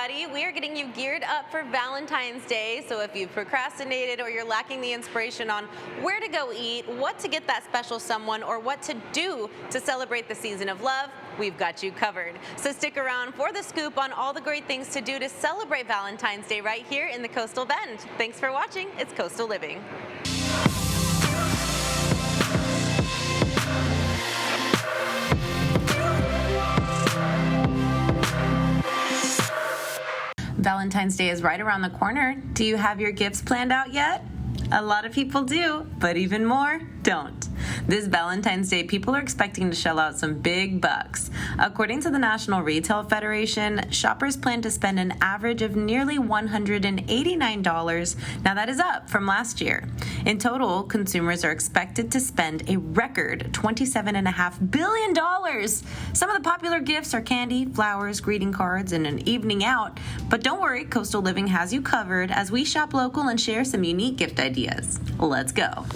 everybody. We are getting you geared up for Valentine's Day. So if you've procrastinated or you're lacking the inspiration on where to go eat, what to get that special someone, or what to do to celebrate the season of love, we've got you covered. So stick around for the scoop on all the great things to do to celebrate Valentine's Day right here in the Coastal Bend. Thanks for watching. It's Coastal Living. Valentine's Day is right around the corner. Do you have your gifts planned out yet? A lot of people do, but even more don't. This Valentine's Day, people are expecting to shell out some big bucks. According to the National Retail Federation, shoppers plan to spend an average of nearly $189. Now that is up from last year. In total, consumers are expected to spend a record $27.5 billion. Some of the popular gifts are candy, flowers, greeting cards, and an evening out. But don't worry, Coastal Living has you covered as we shop local and share some unique gift ideas. Let's go.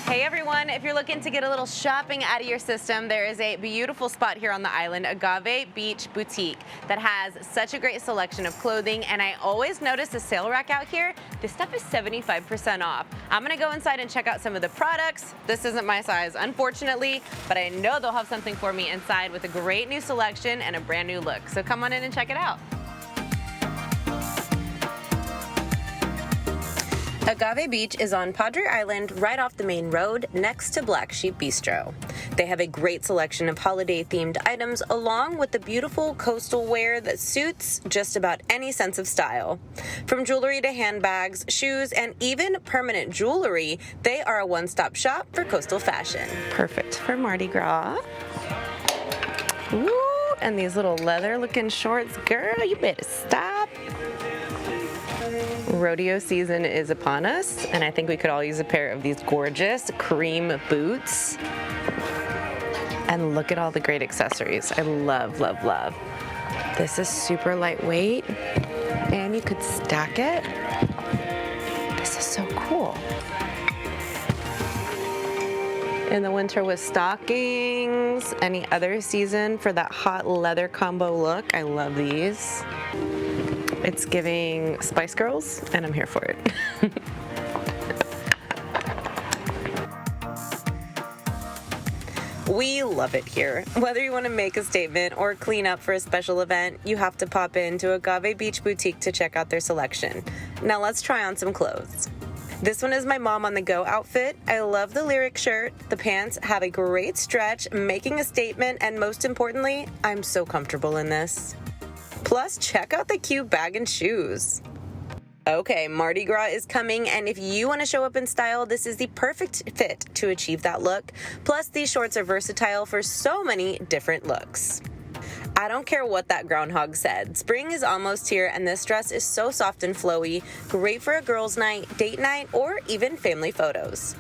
Hey everyone, if you're looking to get a little shopping out of your system, there is a beautiful spot here on the island, Agave Beach Boutique, that has such a great selection of clothing, and I always notice the sale rack out here. This stuff is 75% off. I'm gonna go inside and check out some of the products. This isn't my size, unfortunately, but I know they'll have something for me inside with a great new selection and a brand new look. So come on in and check it out. Agave Beach is on Padre Island, right off the main road, next to Black Sheep Bistro. They have a great selection of holiday-themed items, along with the beautiful coastal wear that suits just about any sense of style. From jewelry to handbags, shoes, and even permanent jewelry, they are a one-stop shop for coastal fashion. Perfect for Mardi Gras. Ooh, and these little leather-looking shorts. Girl, you better stop. Rodeo season is upon us, and I think we could all use a pair of these gorgeous cream boots. And look at all the great accessories. I love, love, love. This is super lightweight, and you could stack it. This is so cool. In the winter with stockings, any other season for that hot leather combo look. I love these. It's giving Spice Girls, and I'm here for it. We love it here. Whether you want to make a statement or clean up for a special event, you have to pop into Agave Beach Boutique to check out their selection. Now let's try on some clothes. This one is my mom on the go outfit. I love the lyric shirt. The pants have a great stretch, making a statement, and most importantly, I'm so comfortable in this. Plus, check out the cute bag and shoes. Okay, Mardi Gras is coming, and if you want to show up in style, this is the perfect fit to achieve that look. Plus, these shorts are versatile for so many different looks. I don't care what that groundhog said. Spring is almost here, and this dress is so soft and flowy, great for a girls' night, date night, or even family photos.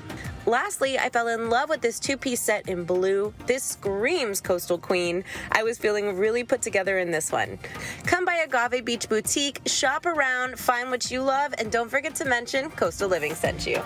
Lastly, I fell in love with this two-piece set in blue. This screams Coastal Queen. I was feeling really put together in this one. Come by Agave Beach Boutique, shop around, find what you love, and don't forget to mention Coastal Living sent you.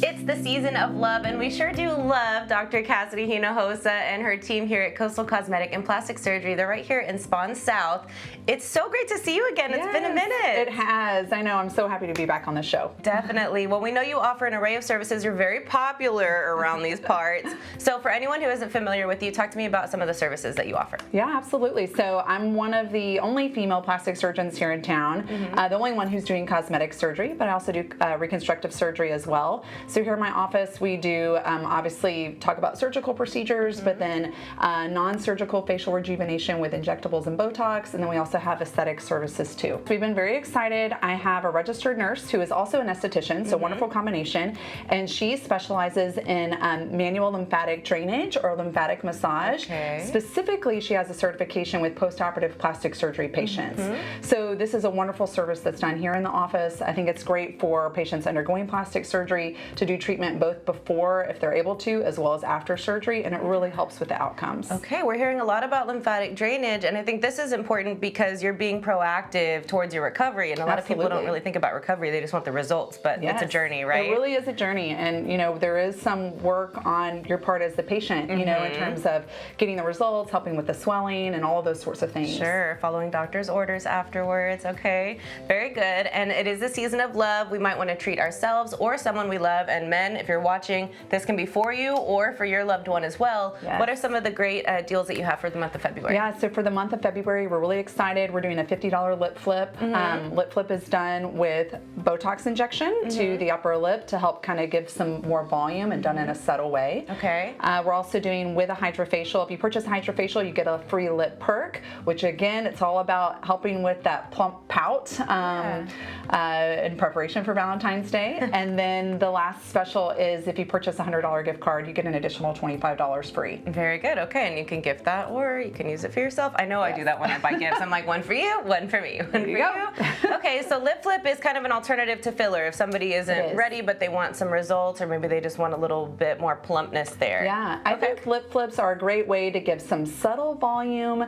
It's the season of love, and we sure do love Dr. Cassidy Hinojosa and her team here at Coastal Cosmetic and Plastic Surgery. They're right here in Spawn South. It's so great to see you again. Yes, it's been a minute. It has. I know. I'm so happy to be back on the show. Definitely. Well, we know you offer an array of services. You're very popular around these parts. So for anyone who isn't familiar with you, talk to me about some of the services that you offer. Yeah, absolutely. So I'm one of the only female plastic surgeons here in town, the only one who's doing cosmetic surgery, but I also do reconstructive surgery as well. So here in my office, we do obviously talk about surgical procedures, but then non-surgical facial rejuvenation with injectables and Botox, and then we also have aesthetic services too. So we've been very excited. I have a registered nurse who is also an esthetician, so wonderful combination, and she specializes in manual lymphatic drainage or lymphatic massage. Okay. Specifically, she has a certification with postoperative plastic surgery patients. So this is a wonderful service that's done here in the office. I think it's great for patients undergoing plastic surgery to do treatment both before, if they're able to, as well as after surgery, and it really helps with the outcomes. Okay, we're hearing a lot about lymphatic drainage, and I think this is important because you're being proactive towards your recovery, and a lot of people don't really think about recovery. They just want the results, but it's a journey, right? It really is a journey, and there is some work on your part as the patient, in terms of getting the results, helping with the swelling, and all of those sorts of things. Sure, following doctor's orders afterwards. Okay, very good. And it is the season of love. We might want to treat ourselves or someone we love. And men, if you're watching, this can be for you or for your loved one as well. Yes. What are some of the great deals that you have for the month of February? Yeah, so for the month of February, we're really excited. We're doing a $50 lip flip. Lip flip is done with Botox injection to the upper lip to help kind of give some more volume and done in a subtle way. Okay. We're also doing with a hydrofacial. If you purchase a hydrofacial, you get a free lip perk, which again, it's all about helping with that plump pout in preparation for Valentine's Day. And then the last special is if you purchase a $100 gift card, you get an additional $25 free. Very good. Okay, and you can gift that or you can use it for yourself. I know I do that when I buy gifts. I'm like, one for you, one for me, one for you. Okay, so lip flip is kind of an alternative to filler if somebody isn't ready but they want some results, or maybe they just want a little bit more plumpness there. Yeah, I think lip flips are a great way to give some subtle volume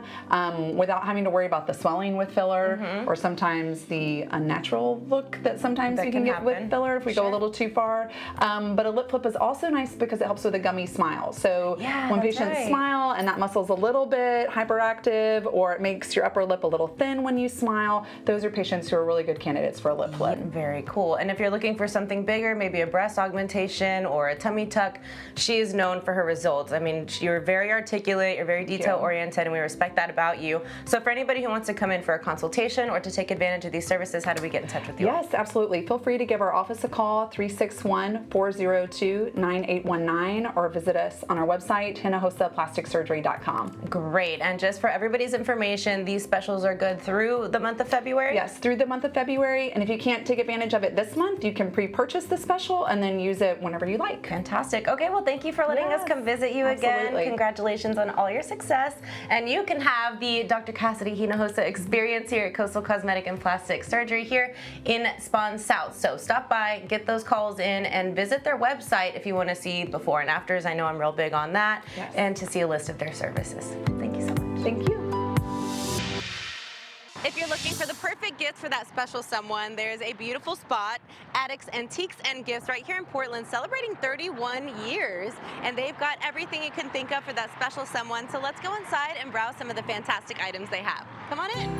without having to worry about the swelling with filler or sometimes the unnatural look that sometimes you can get with filler if we go a little too far. But a lip flip is also nice because it helps with a gummy smile. So when patients smile and that muscle's a little bit hyperactive, or it makes your upper lip a little thin when you smile, those are patients who are really good candidates for a lip flip. Very cool. And if you're looking for something bigger, maybe a breast augmentation or a tummy tuck, she is known for her results. I mean, you're very articulate, you're very detail oriented, and we respect that about you. So for anybody who wants to come in for a consultation or to take advantage of these services, how do we get in touch with you? Yes, absolutely. Feel free to give our office a call, 361-402-9819, or visit us on our website, hinahosaplasticsurgery.com. Great. And just for everybody's information, these specials are good through the month of February? Yes, through the month of February. And if you can't take advantage of it this month, you can pre-purchase the special and then use it whenever you like. Fantastic. Okay, well, thank you for letting us come visit you again. Congratulations on all your success. And you can have the Dr. Cassidy Hinojosa experience here at Coastal Cosmetic and Plastic Surgery here in Spawn South. So stop by, get those calls in, and visit their website if you want to see before and afters. I know I'm real big on that. Yes. And to see a list of their services. Thank you so much. Thank you. If you're looking for the perfect gift for that special someone, there's a beautiful spot, Addicts Antiques and Gifts, right here in Portland, celebrating 31 years. And they've got everything you can think of for that special someone. So let's go inside and browse some of the fantastic items they have. Come on in.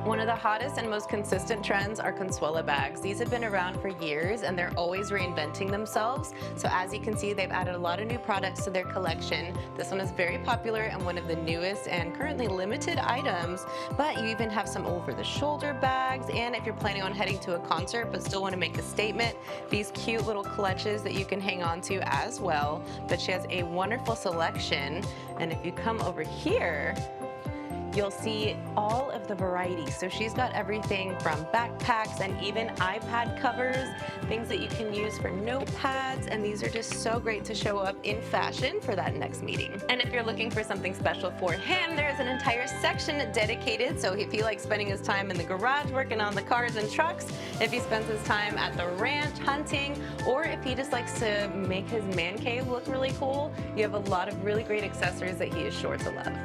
One of the hottest and most consistent trends are Consuela bags. These have been around for years and they're always reinventing themselves. So as you can see, they've added a lot of new products to their collection. This one is very popular and one of the newest and currently limited items, but you even have some over-the-shoulder bags. And if you're planning on heading to a concert but still want to make a statement, these cute little clutches that you can hang on to as well. But she has a wonderful selection. And if you come over here, you'll see all of the varieties. So she's got everything from backpacks and even iPad covers, things that you can use for notepads, and these are just so great to show up in fashion for that next meeting. And if you're looking for something special for him, there's an entire section dedicated, so if he likes spending his time in the garage working on the cars and trucks, if he spends his time at the ranch hunting, or if he just likes to make his man cave look really cool, you have a lot of really great accessories that he is sure to love.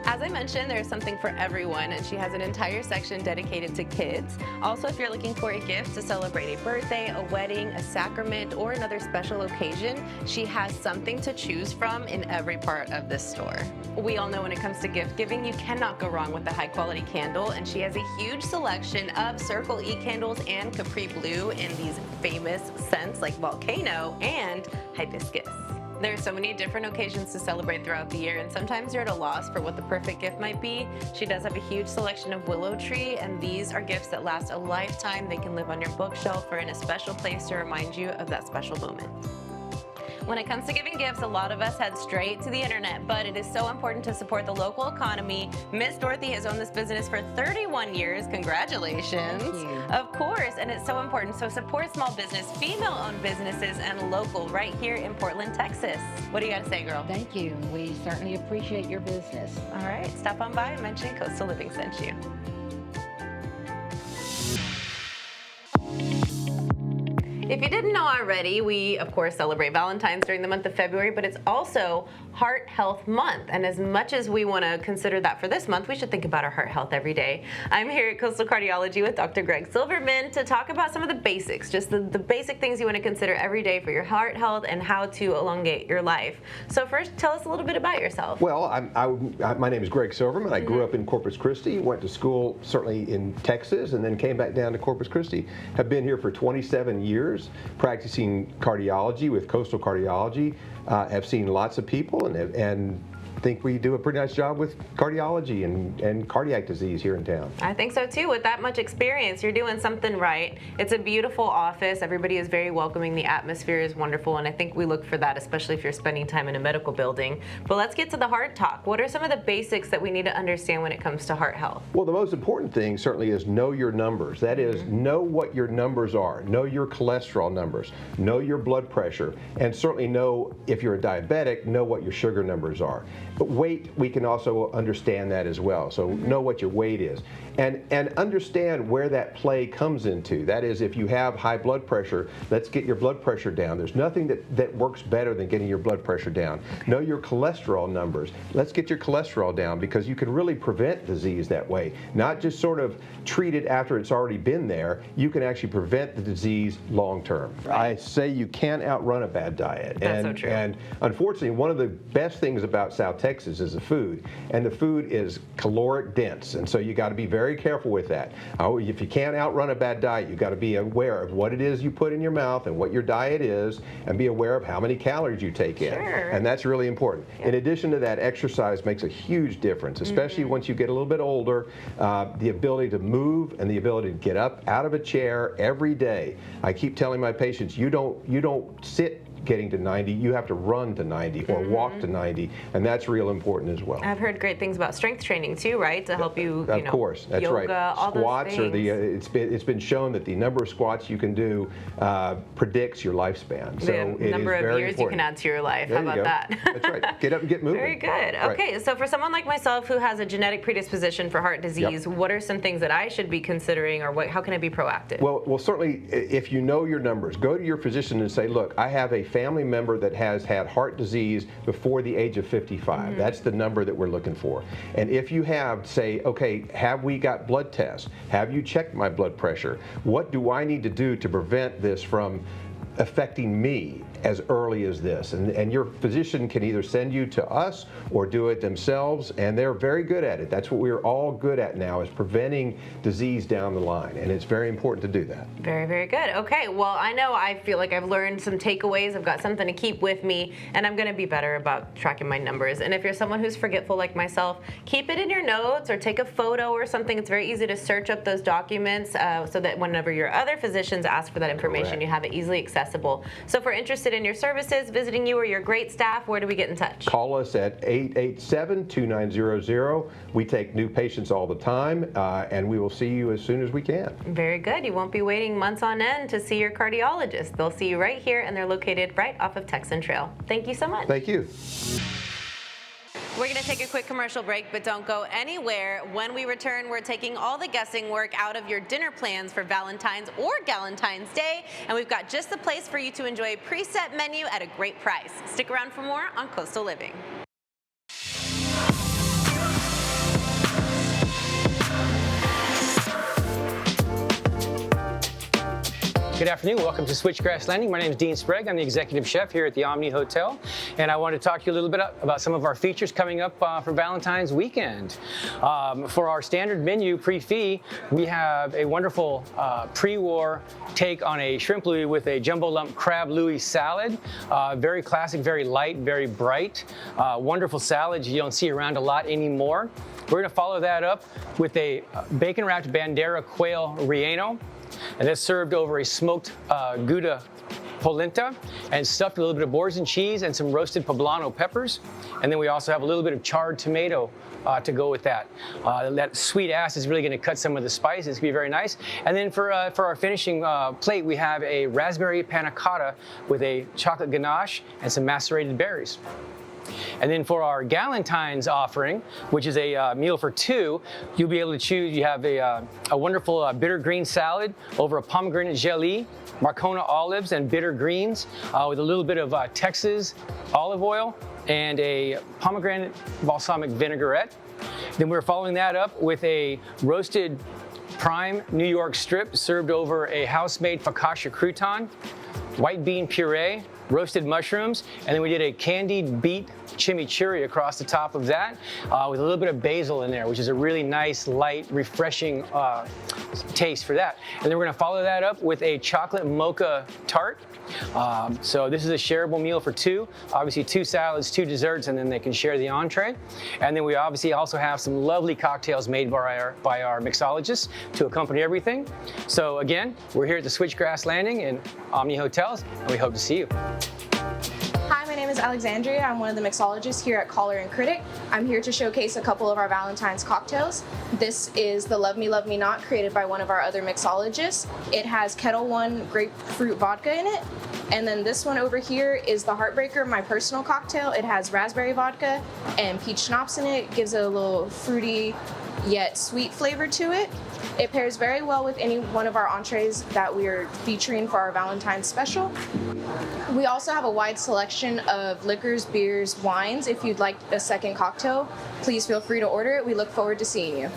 As I mentioned, there's something for everyone, and she has an entire section dedicated to kids. Also, if you're looking for a gift to celebrate a birthday, a wedding, a sacrament, or another special occasion, she has something to choose from in every part of this store. We all know when it comes to gift giving, you cannot go wrong with a high-quality candle, and she has a huge selection of Circle E candles and Capri Blue in these famous scents like Volcano and Hibiscus. There's so many different occasions to celebrate throughout the year, and sometimes you're at a loss for what the perfect gift might be. She does have a huge selection of Willow Tree, and these are gifts that last a lifetime. They can live on your bookshelf or in a special place to remind you of that special moment. When it comes to giving gifts, a lot of us head straight to the internet, but it is so important to support the local economy. Miss Dorothy has owned this business for 31 years. Congratulations. Thank you. Of course, and it's so important. So support small business, female-owned businesses, and local right here in Portland, Texas. What do you got to say, girl? Thank you. We certainly appreciate your business. All right, stop on by and mention Coastal Living sent you. If you didn't know already, we of course celebrate Valentine's during the month of February, but it's also Heart Health Month. And as much as we want to consider that for this month, we should think about our heart health every day. I'm here at Coastal Cardiology with Dr. Greg Silverman to talk about some of the basics, just the basic things you want to consider every day for your heart health and how to elongate your life. So first, tell us a little bit about yourself. Well, my name is Greg Silverman. I grew up in Corpus Christi, went to school certainly in Texas, and then came back down to Corpus Christi. Have been here for 27 years practicing cardiology with Coastal Cardiology. Have seen lots of people and think we do a pretty nice job with cardiology and cardiac disease here in town. I think so too. With that much experience, you're doing something right. It's a beautiful office. Everybody is very welcoming. The atmosphere is wonderful, and I think we look for that, especially if you're spending time in a medical building. But let's get to the heart talk. What are some of the basics that we need to understand when it comes to heart health? Well, the most important thing certainly is know your numbers. That is, know what your numbers are. Know your cholesterol numbers. Know your blood pressure. And certainly know, if you're a diabetic, know what your sugar numbers are. But weight, we can also understand that as well. So know what your weight is. And understand where that play comes into. That is, if you have high blood pressure, let's get your blood pressure down. There's nothing that works better than getting your blood pressure down. Know your cholesterol numbers. Let's get your cholesterol down, because you can really prevent disease that way. Not just sort of treat it after it's already been there. You can actually prevent the disease long term. Right. I say you can't outrun a bad diet. That's so true. And unfortunately, one of the best things about South Texas is the food. And the food is caloric dense. And so you got to be very careful with that. If you can't outrun a bad diet, you've got to be aware of what it is you put in your mouth and what your diet is, and be aware of how many calories you take in. Sure. And that's really important. Yeah. In addition to that, exercise makes a huge difference, especially once you get a little bit older. The ability to move and the ability to get up out of a chair every day. I keep telling my patients, you don't sit getting to 90, you have to run to 90 or walk to 90, and that's real important as well. I've heard great things about strength training too, right? To help you, Of course, that's yoga, right. all Squats those are things. it's been shown that the number of squats you can do predicts your lifespan. So the number of years you can add to your life. There How you about go. that? That's right. Get up and get moving. Very good. Right. Okay, so for someone like myself who has a genetic predisposition for heart disease, what are some things that I should be considering, or how can I be proactive? Well, certainly, if you know your numbers, go to your physician and say, look, I have a family member that has had heart disease before the age of 55. That's the number that we're looking for. And if you have, say, okay, have we got blood tests? Have you checked my blood pressure? What do I need to do to prevent this from affecting me as early as this? And your physician can either send you to us or do it themselves, and they're very good at it. That's what we're all good at now, is preventing disease down the line, and it's very important to do that. Very, very good. Okay, well, I feel like I've learned some takeaways. I've got something to keep with me, and I'm going to be better about tracking my numbers. And if you're someone who's forgetful like myself, keep it in your notes or take a photo or something. It's very easy to search up those documents so that whenever your other physicians ask for that information, Correct. you have it easily accessible. So if we're interested in your services, visiting you or your great staff, where do we get in touch? Call us at 887-2900. We take new patients all the time, and we will see you as soon as we can. Very good. You won't be waiting months on end to see your cardiologist. They'll see you right here, and they're located right off of Texan Trail. Thank you so much. Thank you. We're going to take a quick commercial break, but don't go anywhere. When we return, we're taking all the guessing work out of your dinner plans for Valentine's or Galentine's Day, and we've got just the place for you to enjoy a preset menu at a great price. Stick around for more on Coastal Living. Good afternoon. Welcome to Switchgrass Landing. My name is Dean Sprague. I'm the executive chef here at the Omni Hotel, and I want to talk to you a little bit about some of our features coming up for Valentine's weekend. For our standard menu pre-fee, we have a wonderful pre-war take on a shrimp Louis with a jumbo lump crab Louis salad. Very classic, very light, very bright. Wonderful salad you don't see around a lot anymore. We're going to follow that up with a bacon-wrapped Bandera quail relleno. And that's served over a smoked Gouda polenta and stuffed with a little bit of boursin cheese and some roasted poblano peppers. And then we also have a little bit of charred tomato to go with that. That sweet ass is really going to cut some of the spice. It's going to be very nice. And then for our finishing plate, we have a raspberry panna cotta with a chocolate ganache and some macerated berries. And then for our Galentine's offering, which is a meal for two, you'll be able to choose. You have a wonderful bitter green salad over a pomegranate gelée, Marcona olives and bitter greens with a little bit of Texas olive oil and a pomegranate balsamic vinaigrette. Then we're following that up with a roasted prime New York strip served over a house-made focaccia crouton, white bean puree, roasted mushrooms, and then we did a candied beet chimichurri across the top of that with a little bit of basil in there, which is a really nice, light, refreshing taste for that. And then we're gonna follow that up with a chocolate mocha tart. So this is a shareable meal for two. Obviously 2 salads, 2 desserts, and then they can share the entree. And then we obviously also have some lovely cocktails made by our mixologists to accompany everything. So again, we're here at the Switchgrass Landing in Omni Hotels, and we hope to see you. Hi, my name is Alexandria. I'm one of the mixologists here at Caller and Critic. I'm here to showcase a couple of our Valentine's cocktails. This is the Love Me Not, created by one of our other mixologists. It has Kettle One grapefruit vodka in it. And then this one over here is the Heartbreaker, my personal cocktail. It has raspberry vodka and peach schnapps in it. Gives it a little fruity yet sweet flavor to it. It pairs very well with any one of our entrees that we are featuring for our Valentine's special. We also have a wide selection of liquors, beers, wines. If you'd like a second cocktail, please feel free to order it. We look forward to seeing you.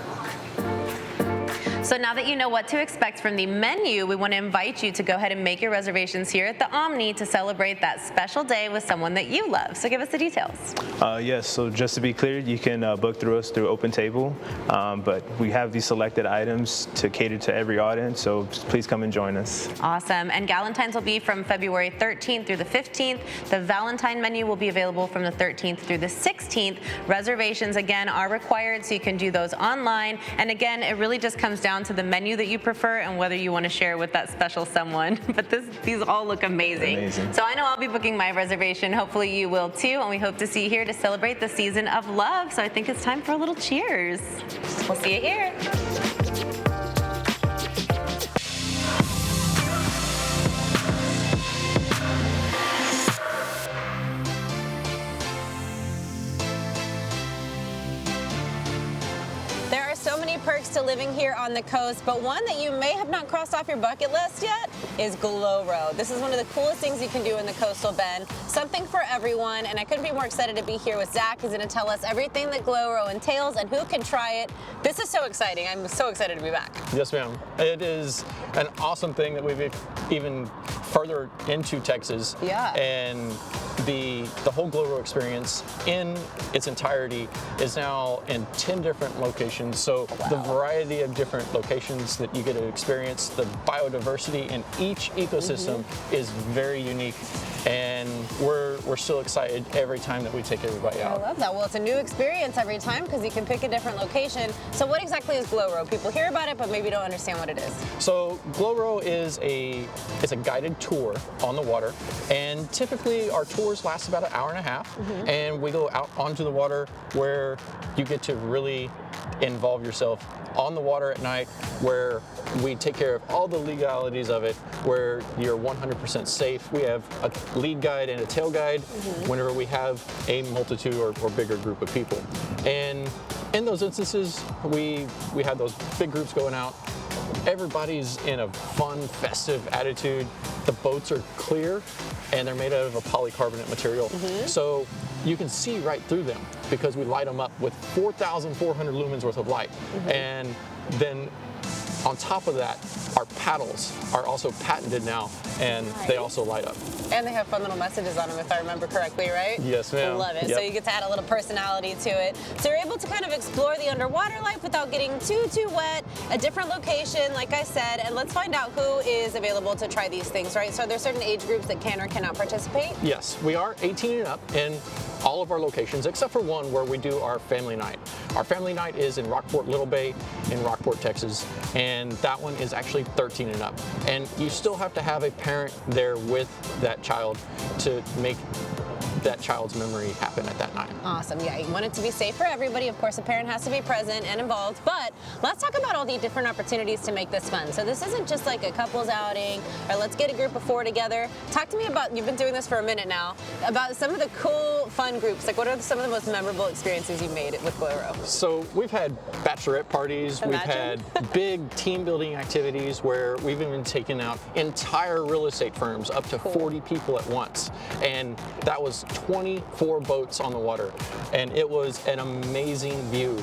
So now that you know what to expect from the menu, we want to invite you to go ahead and make your reservations here at the Omni to celebrate that special day with someone that you love. So give us the details. Yes, so just to be clear, you can book through us through OpenTable, but we have these selected items to cater to every audience, so please come and join us. Awesome. And Galentine's will be from February 13th through the 15th. The Valentine menu will be available from the 13th through the 16th. Reservations, again, are required, so you can do those online. And again, it really just comes down to the menu that you prefer and whether you want to share with that special someone. But these all look amazing. So I know I'll be booking my reservation. Hopefully you will too. And we hope to see you here to celebrate the season of love. So I think it's time for a little cheers. We'll see you here. Perks to living here on the coast, but one that you may have not crossed off your bucket list yet is GlowRo. This is one of the coolest things you can do in the coastal bend. Something for everyone, and I couldn't be more excited to be here with Zach, who's going to tell us everything that GlowRo entails and who can try it. This is so exciting. I'm so excited to be back. Yes, ma'am. It is an awesome thing that we've even further into Texas. Yeah. And the whole GlowRo experience in its entirety is now in 10 different locations. So the variety of different locations that you get to experience, the biodiversity in each ecosystem is very unique. And we're still excited every time that we take everybody out. I love that. Well, it's a new experience every time because you can pick a different location. So what exactly is GlowRo? People hear about it, but maybe don't understand what it is. So GlowRo is a guided tour on the water, and typically our tours last about an hour and a half, and we go out onto the water where you get to really involve yourself on the water at night, where we take care of all the legalities of it, where you're 100% safe. We have a lead guide and a tail guide whenever we have a multitude or bigger group of people. And in those instances, we have those big groups going out. Everybody's in a fun, festive attitude. The boats are clear, and they're made out of a polycarbonate material. So you can see right through them because we light them up with 4,400 lumens worth of light. And then on top of that, our paddles are also patented now, and they also light up. And they have fun little messages on them, if I remember correctly, right? Yes, ma'am. Love it. Yep. So you get to add a little personality to it. So you're able to kind of explore the underwater life without getting too wet, a different location, like I said, and let's find out who is available to try these things, right? So are there certain age groups that can or cannot participate? Yes, we are 18 and up in all of our locations, except for one where we do our family night. Our family night is in Rockport Little Bay in Rockport, Texas, and and that one is actually 13 and up. And you still have to have a parent there with that child to make that child's memory happen at that night. Awesome. Yeah, you want it to be safe for everybody. Of course, a parent has to be present and involved, but let's talk about all the different opportunities to make this fun. So this isn't just like a couples outing or let's get a group of 4 together. Talk to me about, you've been doing this for a minute now, about some of the cool, fun groups. Like what are some of the most memorable experiences you've made with GlowRow? So we've had bachelorette parties, we've had big team building activities where we've even taken out entire real estate firms, up to 40 people at once. And that was 24 boats on the water, and it was an amazing view,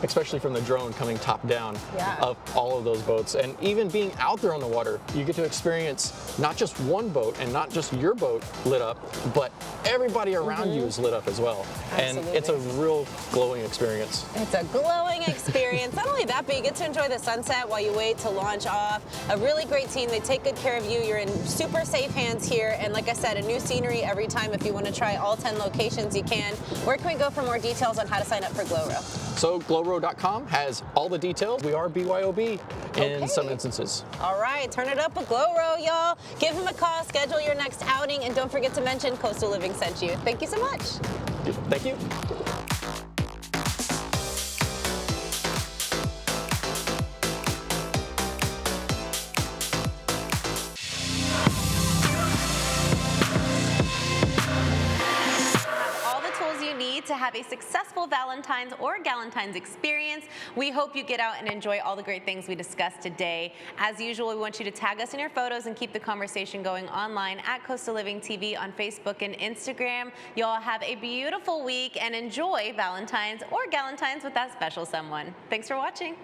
especially from the drone coming top down of all of those boats. And even being out there on the water, you get to experience not just one boat and not just your boat lit up, but everybody around you is lit up as well. Absolutely. And it's a real glowing experience. It's a glowing experience. Not only that, but you get to enjoy the sunset while you wait to launch off. A really great team. They take good care of you. You're in super safe hands here. And like I said, a new scenery every time. If you want to try all 10 locations, you can. Where can we go for more details on how to sign up for GlowRow? So glowrow.com has all the details. We are BYOB in some instances. All right, turn it up with GlowRow, y'all. Give him a call, schedule your next outing, and don't forget to mention Coastal Living sent you. Thank you so much. Thank you. To have a successful Valentine's or Galentine's experience. We hope you get out and enjoy all the great things we discussed today. As usual, we want you to tag us in your photos and keep the conversation going online at Coastal Living TV on Facebook and Instagram. Y'all have a beautiful week and enjoy Valentine's or Galentine's with that special someone. Thanks for watching.